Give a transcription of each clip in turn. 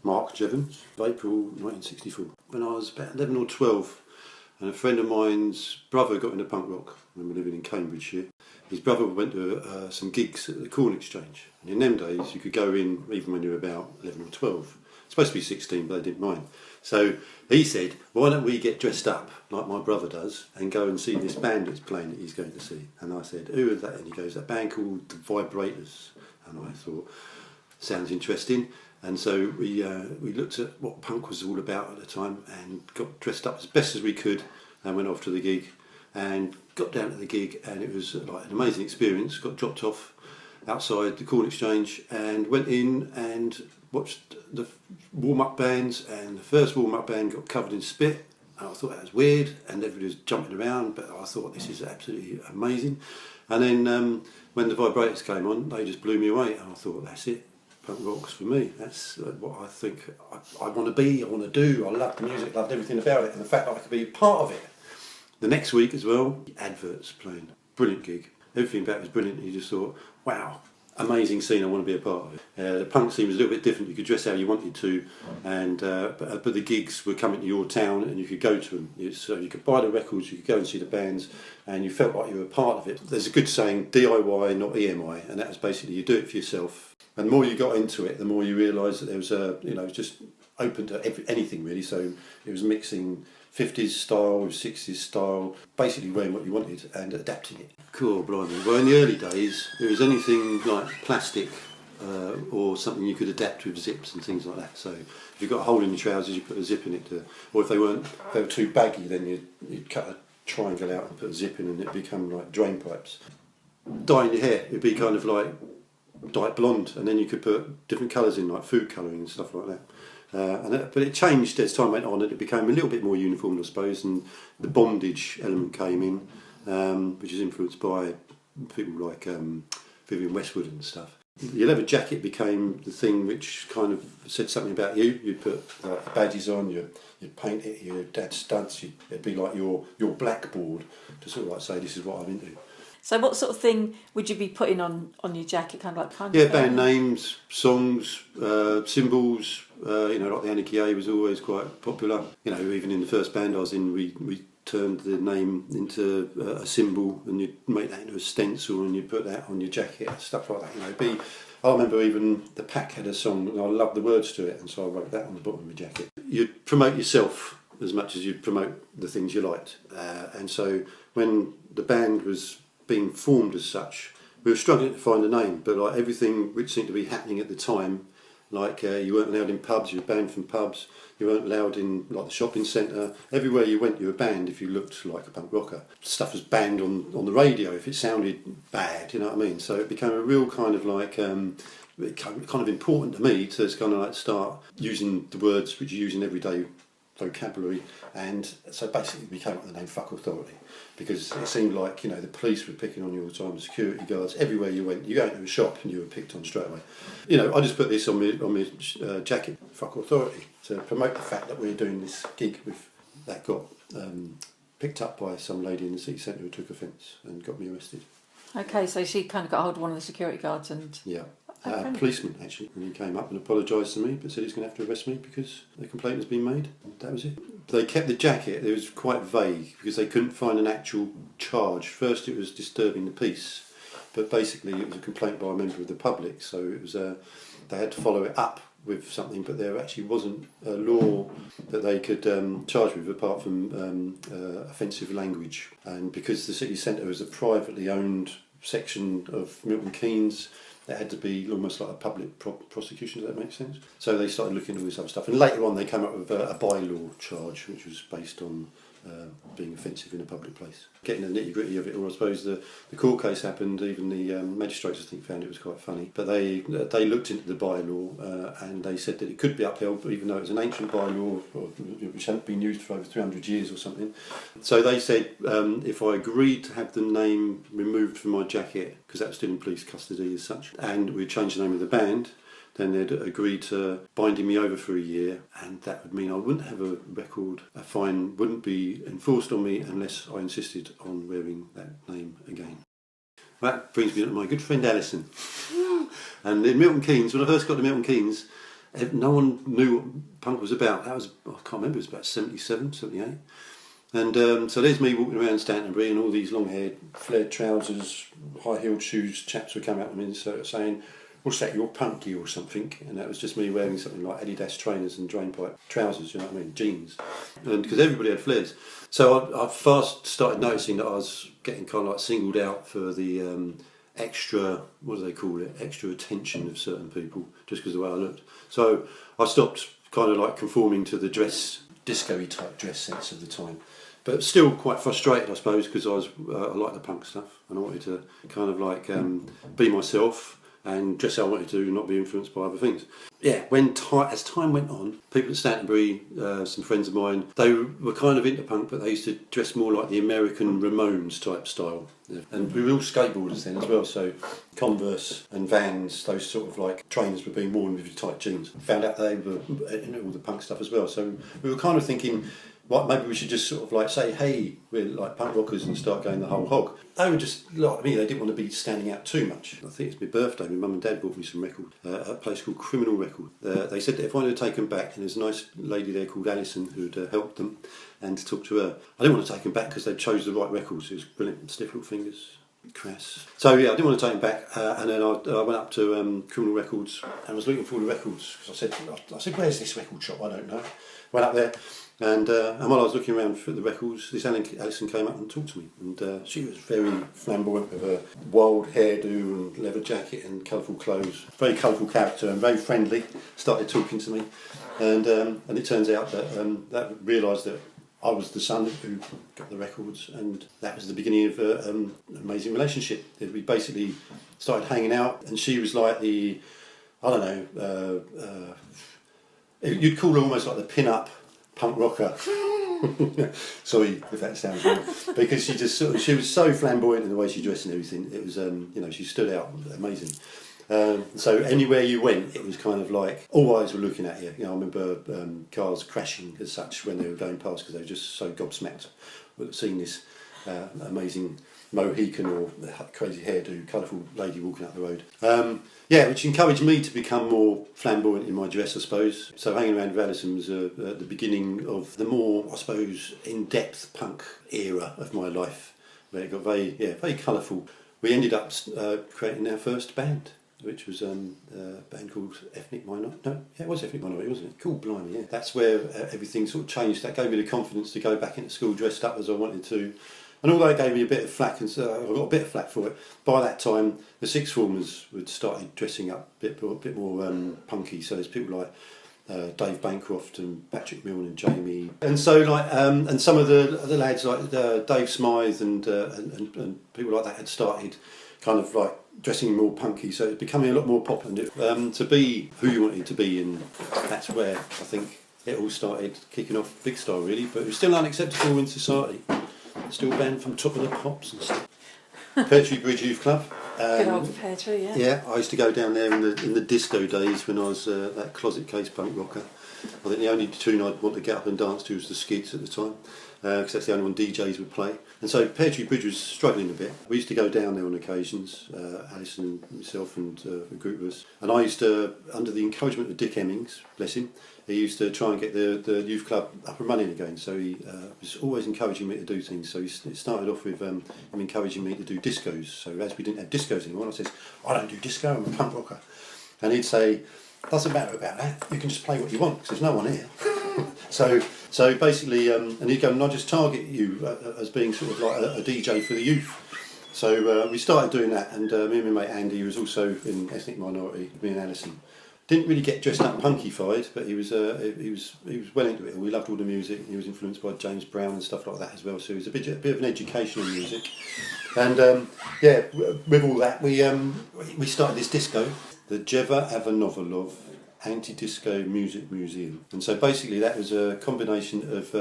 Mark Jeavons, April 1964. When I was about 11 or 12, and a friend of mine's brother got into punk rock when we were living in Cambridgeshire. His brother went to some gigs at the Corn Exchange, and in them days you could go in even when you were about 11 or 12. It's supposed to be 16, but they didn't mind. So he said, why don't we get dressed up like my brother does and go and see this band that's playing that he's going to see? And I said, who is that? And he goes, that band called the Vibrators. And I thought, sounds interesting. And so we looked at what punk was all about at the time and got dressed up as best as we could and went off to the gig and got down to the gig, and it was like an amazing experience. Got dropped off outside the Corn Exchange and went in and watched the warm-up bands, and the first warm-up band got covered in spit. And I thought that was weird, and everybody was jumping around, but I thought this is absolutely amazing. And then when the Vibrators came on, they just blew me away, and I thought, that's it, punk rock's for me. That's what I think I want to be, I want to do. I loved the music, loved everything about it, and the fact that I could be part of it. The next week as well, adverts playing. Brilliant gig. Everything about it was brilliant. You just thought, wow, amazing scene, I want to be a part of it. The punk scene was a little bit different. You could dress how you wanted to, and but the gigs were coming to your town and you could go to them. So you could buy the records, you could go and see the bands, and you felt like you were part of it. There's a good saying, DIY, not EMI, and that was basically you do it for yourself. And the more you got into it, the more you realised that there was it was just open to anything really. So it was mixing 50s style with 60s style, basically wearing what you wanted and adapting it. Cool, blimey. Well, in the early days, it was anything like plastic or something you could adapt with zips and things like that. So if you've got a hole in your trousers, you put a zip in it. Or if they were too baggy, then you'd cut a triangle out and put a zip in, and it'd become like drain pipes. Dyeing your hair, it'd be kind of like dyed blonde, and then you could put different colours in, like food colouring and stuff like that. But it changed as time went on, and it became a little bit more uniform, I suppose, and the bondage element came in, which is influenced by people like Vivienne Westwood and stuff. The leather jacket became the thing which kind of said something about you. You'd put badges on, you'd paint it, your dad's studs, it'd be like your blackboard to sort of like say, this is what I'm into. So what sort of thing would you be putting on your jacket? Yeah, band names, songs, symbols. Like the Anarchy A was always quite popular. Even in the first band I was in, we turned the name into a symbol, and you'd make that into a stencil and you'd put that on your jacket, stuff like that. I remember even the Pack had a song, and I loved the words to it, and so I wrote that on the bottom of my jacket. You'd promote yourself as much as you'd promote the things you liked. And so when the band was being formed as such, we were struggling to find a name, but like everything which seemed to be happening at the time, like you weren't allowed in pubs, you were banned from pubs, you weren't allowed in like the shopping centre, everywhere you went you were banned if you looked like a punk rocker. Stuff was banned on the radio if it sounded bad, you know what I mean? So it became a real kind of like, it kind of important to me to kind of like start using the words which you use in everyday vocabulary, and so basically it became like the name Fuck Authority, because it seemed like the police were picking on you all the time, security guards, everywhere you went. You go into a shop and you were picked on straight away. I just put this on my jacket, Fuck Authority, to promote the fact that we're doing this gig that got picked up by some lady in the city centre who took offence and got me arrested. Okay, so she kind of got hold of one of the security guards and... Yeah. A policeman actually, and he came up and apologised to me, but said he's going to have to arrest me because the complaint has been made. That was it. They kept the jacket. It was quite vague because they couldn't find an actual charge. First, it was disturbing the peace, but basically it was a complaint by a member of the public. So it was they had to follow it up with something, but there actually wasn't a law that they could charge with apart from offensive language. And because the city centre was a privately owned section of Milton Keynes, it had to be almost like a public prosecution, does that make sense? So they started looking at all this other stuff, and later on they came up with a bylaw charge, which was based on being offensive in a public place. Getting the nitty-gritty of it, or I suppose the court case happened, even the magistrates I think found it was quite funny, but they looked into the bylaw and they said that it could be upheld, even though it was an ancient bylaw which hadn't been used for over 300 years or something. So they said if I agreed to have the name removed from my jacket, because that was still in police custody as such, and we'd change the name of the band, then they'd agree to binding me over for a year, and that would mean I wouldn't have a record. A fine wouldn't be enforced on me unless I insisted on wearing that name again. That brings me to my good friend Alison. And in Milton Keynes, when I first got to Milton Keynes, no one knew what punk was about. That was, I can't remember, it was about 77, 78. And so there's me walking around Stantonbury and all these long-haired, flared trousers, high-heeled shoes, chaps were coming up to me and saying, what's that, you're punky or something? And that was just me wearing something like Adidas trainers and drainpipe trousers, you know what I mean, jeans. And because everybody had flares. So I fast started noticing that I was getting kind of like singled out for the extra, what do they call it, extra attention of certain people just because of the way I looked. So I stopped kind of like conforming to the disco-y type dress sense of the time. But still quite frustrated, I suppose, because I liked the punk stuff and I wanted to kind of like be myself and dress how I wanted to, not be influenced by other things. Yeah, as time went on, people at Stantonbury, some friends of mine, they were kind of into punk, but they used to dress more like the American Ramones type style. Yeah. And we were all skateboarders then as well, so Converse and Vans, those sort of like trainers were being worn with tight jeans. Found out they were into all the punk stuff as well, so we were kind of thinking, what, maybe we should just sort of like say, hey, we're like punk rockers and start going the whole hog. They were just like me, they didn't want to be standing out too much. I think it's my birthday, my mum and dad bought me some records at a place called Criminal Record. They said that if I wanted to take them back, and there's a nice lady there called Alison who'd helped them, and to talk to her. I didn't want to take them back because they chose the right records. It was brilliant, Stiff Little Fingers, Crass. So yeah, I didn't want to take them back, and then I went up to Criminal Records and was looking for all the records, because I said, where's this record shop? I don't know. Went up there. And while I was looking around for the records, this Alison came up and talked to me, and she was very flamboyant with her wild hairdo and leather jacket and colourful clothes. Very colourful character and very friendly. Started talking to me, and it turns out that realised that I was the son who got the records, and that was the beginning of an amazing relationship. We basically started hanging out, and she was like the, I don't know, you'd call her almost like the pin-up punk rocker. Sorry if that sounds wrong, because she was so flamboyant in the way she dressed and everything. It was she stood out amazing. So anywhere you went, it was kind of like all eyes were looking at you. I remember cars crashing as such when they were going past because they were just so gobsmacked with seeing this amazing Mohican or crazy hairdo, colourful lady walking up the road. Which encouraged me to become more flamboyant in my dress, I suppose. So hanging around with Alison was at the beginning of the more, I suppose, in-depth punk era of my life, where it got very colourful. We ended up creating our first band, which was a band called Ethnic Minority. No, yeah, it was Ethnic Minority, wasn't it? Cool, blimey, yeah. That's where everything sort of changed. That gave me the confidence to go back into school dressed up as I wanted to. And although it gave me a bit of flack, and so I got a bit of flack for it, by that time the sixth formers had started dressing up a bit more punky. So there's people like Dave Bancroft and Patrick Milne and Jamie, and so like and some of the lads like Dave Smythe and people like that had started kind of like dressing more punky. So it's becoming a lot more popular to be who you wanted to be, and that's where I think it all started kicking off big style really. But it was still unacceptable in society. Still banned from Top of the Pops and stuff. Pear Tree Bridge Youth Club. Good old Pear Tree, yeah. Yeah, I used to go down there in the disco days when I was that closet case punk rocker. I think the only tune I'd want to get up and dance to was the Skids at the time, because that's the only one DJs would play. And so Pear Tree Bridge was struggling a bit. We used to go down there on occasions, Alison and myself and a group of us. And I used to, under the encouragement of Dick Hemmings, bless him, he used to try and get the youth club up and running again. So he was always encouraging me to do things. So it started off with him encouraging me to do discos. So as we didn't have discos anymore, I said, I don't do disco, I'm a punk rocker. And he'd say, doesn't matter about that, you can just play what you want because there's no one here. So basically, and he'd go, and I just target you as being sort of like a DJ for the youth. So we started doing that, and me and my mate Andy, who was also in Ethnic Minority, me and Alison, didn't really get dressed up punky-fied, but he was well into it. We loved all the music. He was influenced by James Brown and stuff like that as well. So it was a bit of an educational music. And with all that, we started this disco, the Jeva Avanovalov Anti-Disco Music Museum. And so basically that was a combination of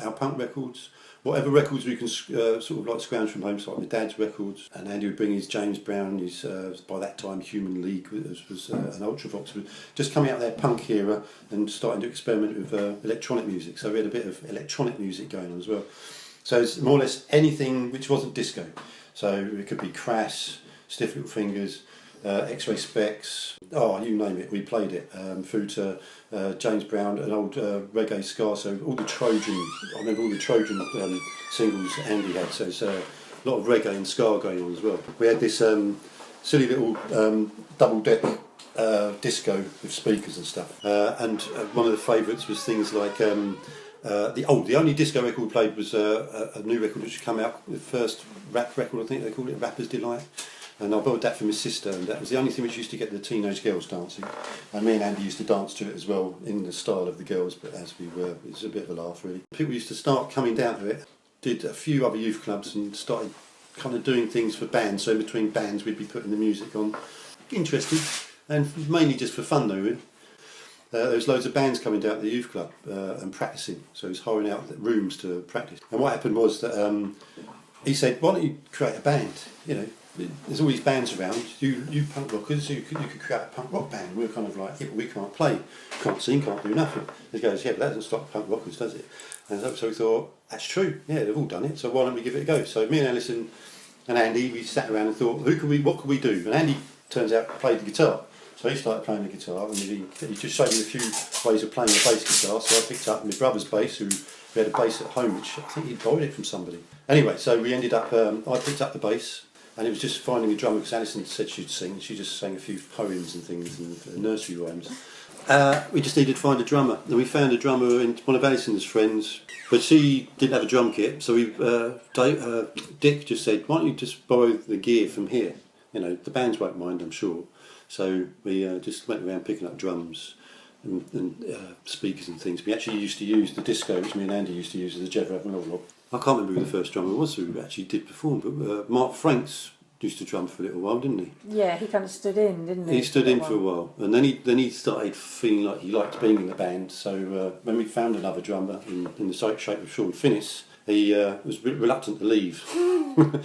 our punk records, whatever records we can sort of like scrounge from home, so like my dad's records, and Andy would bring his James Brown, his by that time Human League was an Ultravox, just coming out of their punk era and starting to experiment with electronic music. So we had a bit of electronic music going on as well. So it's more or less anything which wasn't disco. So it could be Crass, Stiff Little Fingers, X-Ray Specs, oh, you name it, we played it. Through to James Brown, an old reggae ska, so all the Trojan, I remember all the Trojan singles that Andy had, so it's a lot of reggae and ska going on as well. We had this silly little double-deck disco with speakers and stuff, and one of the favourites was things like the only disco record we played was a new record which had come out, the first rap record, I think they called it, Rapper's Delight, and I borrowed that from his sister, and that was the only thing which used to get the teenage girls dancing, and me and Andy used to dance to it as well in the style of the girls, but as we were, it was a bit of a laugh really. People used to start coming down to it, did a few other youth clubs and started kind of doing things for bands, so in between bands we'd be putting the music on. Interesting, and mainly just for fun though really. There was loads of bands coming down to the youth club and practising, so he was hiring out rooms to practice. And what happened was that he said, why don't you create a band, you know, there's all these bands around, you punk rockers, you could create a punk rock band. We were kind of like, yeah, but we can't play, can't sing, can't do nothing. He goes, yeah, but that doesn't stop punk rockers, does it? And so we thought, that's true, yeah, they've all done it, so why don't we give it a go? So me and Alison and Andy, we sat around and thought, what could we do? And Andy, turns out, played the guitar. So he started playing the guitar, and he just showed me a few ways of playing the bass guitar, so I picked up my brother's bass, who had a bass at home, which I think he'd borrowed it from somebody. Anyway, so we ended up, I picked up the bass, and it was just finding a drummer, because Alison said she'd sing. She just sang a few poems and things, and nursery rhymes. We just needed to find a drummer, and we found a drummer in one of Alison's friends, but she didn't have a drum kit, so Dick just said, why don't you just borrow the gear from here? You know, the bands won't mind, I'm sure. So we just went around picking up drums and speakers and things. We actually used to use the disco, which me and Andy used to use, as a Jeva. I can't remember who the first drummer was who actually did perform, but Mark Franks used to drum for a little while, didn't he? Yeah, he kind of stood in, didn't he? He stood in for a while, and then he started feeling like he liked being in the band. So when we found another drummer in the shape of Sean Finnis, he was reluctant to leave. but,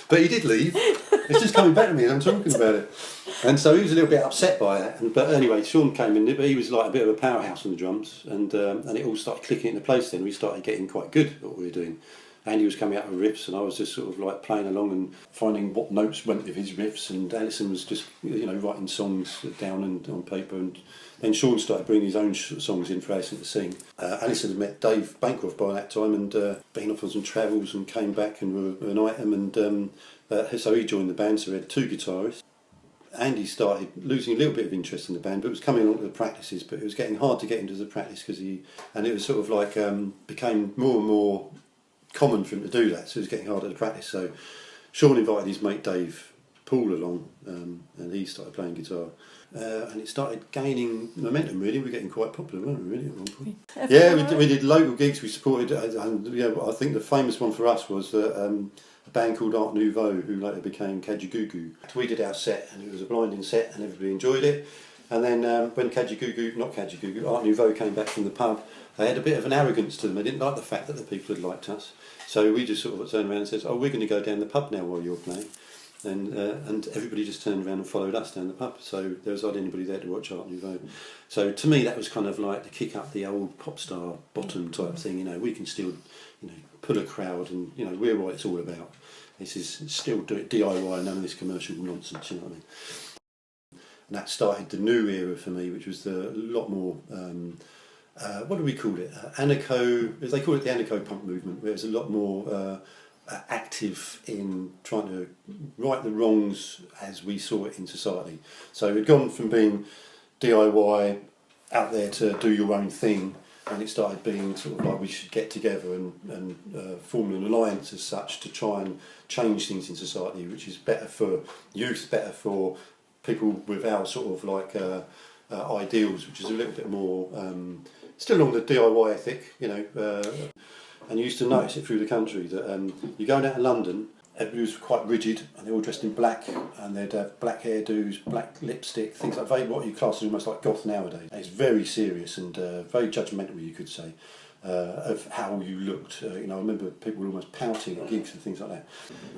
but he did leave. It's just coming back to me as I'm talking about it. And so he was a little bit upset by that. But anyway, Sean came in, but he was like a bit of a powerhouse on the drums, and it all started clicking into place then. We started getting quite good at what we were doing. Andy was coming out with riffs, and I was just sort of like playing along and finding what notes went with his riffs, and Alison was just, you know, writing songs down and on paper, and then Sean started bringing his own songs in for Alison to sing. Alison had met Dave Bancroft by that time, and been off on some travels and came back and were an item, and so he joined the band, so we had two guitarists. Andy started losing a little bit of interest in the band, but was coming along to the practices, but it was getting hard to get into the practice and it was sort of like became more and more common for him to do that, so it was getting harder to practice. So Sean invited his mate Dave Paul along, and he started playing guitar, and it started gaining momentum really. We were getting quite popular, weren't we really, at one point? Yeah, we did local gigs, we supported, and yeah, I think the famous one for us was a band called Art Nouveau, who later became Kajagoogoo. We did our set, and it was a blinding set, and everybody enjoyed it. And then when Art Nouveau came back from the pub, they had a bit of an arrogance to them. They didn't like the fact that the people had liked us. So we just sort of turned around and said, oh, we're going to go down the pub now while you're playing. And everybody just turned around and followed us down the pub. So there was hardly anybody there to watch Art Nouveau. So to me, that was kind of like to kick up the old pop star bottom type thing. You know, we can still, you know, pull a crowd, and you know, we're what it's all about. This is still DIY, none of this commercial nonsense. You know what I mean? And that started the new era for me, which was a lot more. What do we call it? Anarcho. They call it the anarcho punk movement, where it's a lot more active in trying to right the wrongs as we saw it in society. So we'd gone from being DIY out there to do your own thing, and it started being sort of like we should get together and form an alliance as such to try and change things in society, which is better for youth, better for people with our sort of like ideals, which is a little bit more still along the DIY ethic, you know. And you used to notice it through the country that you go down to London, everybody was quite rigid, and they're all dressed in black, and they'd have black hairdos, black lipstick, things like what you class as almost like goth nowadays. And it's very serious and very judgmental, you could say, of how you looked. You know, I remember people were almost pouting at gigs and things like that.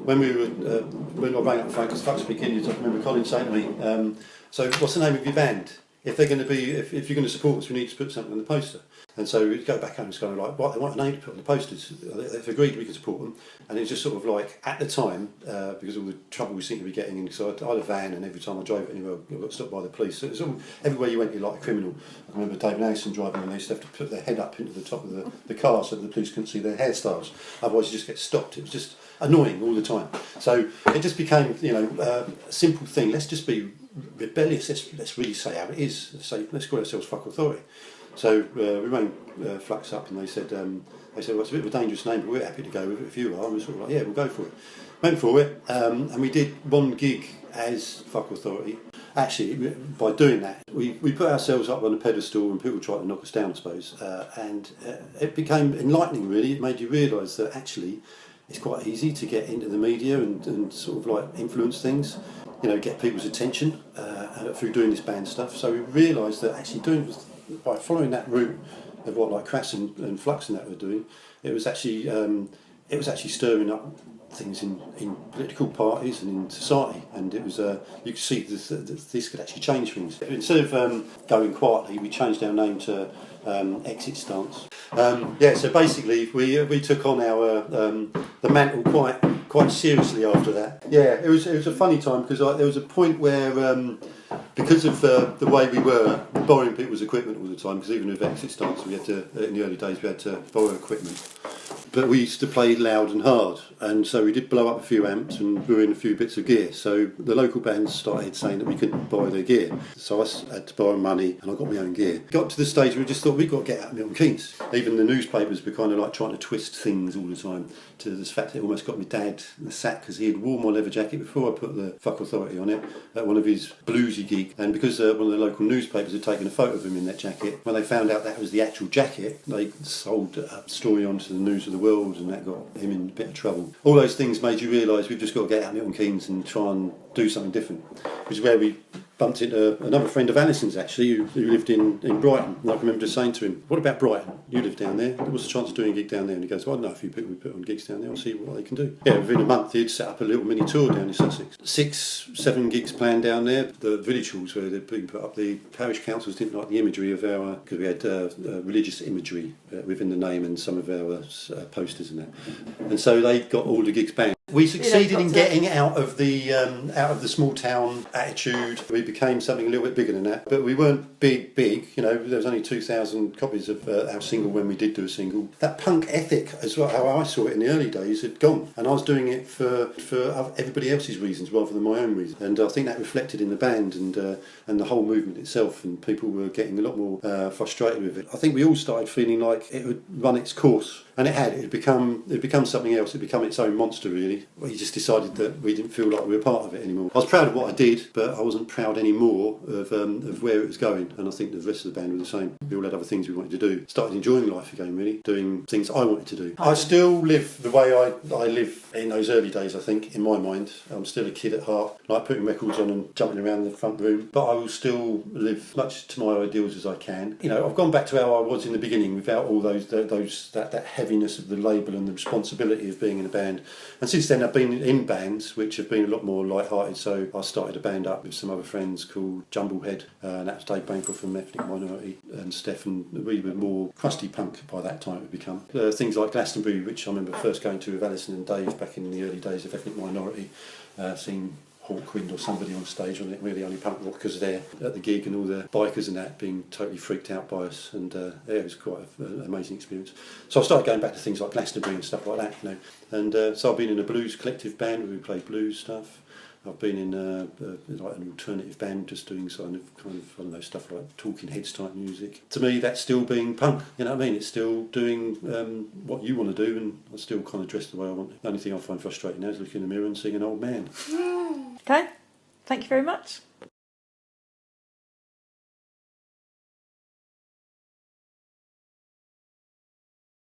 When I rang up Frank, because Fuck Speak Indians, I remember Colin saying to me, so what's the name of your band? if they're going to be, if you're going to support us, we need to put something on the poster. And so we'd go back home and it's kind of like, what, they want a name to put on the posters. They've agreed we can support them. And it's just sort of like, at the time, because of all the trouble we seem to be getting in, so I had a van and every time I drove it anywhere, I got stopped by the police. So it was all, everywhere you went, you're like a criminal. I remember Dave and Alison driving and they used to have to put their head up into the top of the car so the police couldn't see their hairstyles. Otherwise you just get stopped. It was just annoying all the time. So it just became, a simple thing. Let's just be rebellious. Let's really say how it is. Let's call ourselves Fuck Authority. So we rang Flux up and they said, well, it's a bit of a dangerous name, but we're happy to go with it if you are. And we were sort of like, yeah, we'll go for it. Went for it, and we did one gig as Fuck Authority. Actually, by doing that, we put ourselves up on a pedestal and people tried to knock us down, I suppose. And it became enlightening, really. It made you realise that actually it's quite easy to get into the media and sort of like influence things, get people's attention through doing this band stuff. So we realised that actually by following that route of what like Crass and Flux and that were doing, it was actually stirring up things in political parties and in society, and it was you could see this could actually change things. Instead of going quietly, we changed our name to Exit Stance. So basically we took on our the mantle quite seriously after that. Yeah, it was a funny time because there was a point where because of the way we were borrowing people's equipment all the time, because even with Exit Stance we had to, in the early days we had to borrow equipment, but we used to play loud and hard, and so we did blow up a few amps and ruin a few bits of gear. So the local bands started saying that we couldn't borrow their gear, so I had to borrow money and I got my own gear. Got to the stage where we just thought we've got to get out of Milton Keynes. Even the newspapers were kind of like trying to twist things all the time, to this fact that it almost got my dad in the sack because he had worn my leather jacket before I put the Fuck Authority on it at one of his bluesy gigs, and because one of the local newspapers had taken a photo of him in that jacket, when they found out that was the actual jacket, they sold a story onto the News of the World, and that got him in a bit of trouble. All those things made you realise we've just got to get out of Milton Keynes and try and do something different, which is where we bumped into another friend of Alison's actually who lived in Brighton, and I can remember just saying to him, what about Brighton? You live down there, what's the chance of doing a gig down there? And he goes, well, I know a few people we put on gigs down there, I'll see what they can do. Yeah, within a month he'd set up a little mini tour down in Sussex. 6-7 gigs planned down there. The village halls where they'd been put up, the parish councils didn't like the imagery of our, because we had religious imagery within the name and some of our posters and that, and so they got all the gigs banned. We succeeded in getting out of the small town attitude. We became something a little bit bigger than that, but we weren't big. There was only 2,000 copies of our single when we did do a single. That punk ethic, as well, how I saw it in the early days, had gone, and I was doing it for everybody else's reasons rather than my own reasons. And I think that reflected in the band and the whole movement itself. And people were getting a lot more frustrated with it. I think we all started feeling like it would run its course, and it had. It had become something else. It had become its own monster, really. We just decided that we didn't feel like we were part of it anymore. I was proud of what I did, but I wasn't proud anymore of where it was going, and I think the rest of the band were the same. We all had other things we wanted to do. Started enjoying life again, really, doing things I wanted to do. I still live the way I live in those early days, I think, in my mind. I'm still a kid at heart, like putting records on and jumping around the front room, but I will still live much to my ideals as I can. I've gone back to how I was in the beginning without all that heaviness of the label and the responsibility of being in a band. And since then I've been in bands which have been a lot more light-hearted, so I started a band up with some other friends called Jumblehead, and that was Dave Bainfield from Ethnic Minority and Steph, and we were more crusty punk by that time it had become. Things like Glastonbury, which I remember first going to with Alison and Dave back in the early days of Ethnic Minority, seeing Hawkwind or somebody on stage, wasn't it? Really only punk rockers there at the gig, and all the bikers and that being totally freaked out by us, and it was quite an amazing experience. So I started going back to things like Glastonbury and stuff like that, and so I've been in a blues collective band where we play blues stuff. I've been in like an alternative band just doing kind of I don't know, stuff like Talking Heads type music. To me, that's still being punk. You know what I mean? It's still doing what you want to do, and I still kind of dress the way I want. The only thing I find frustrating now is looking in the mirror and seeing an old man. Okay, thank you very much.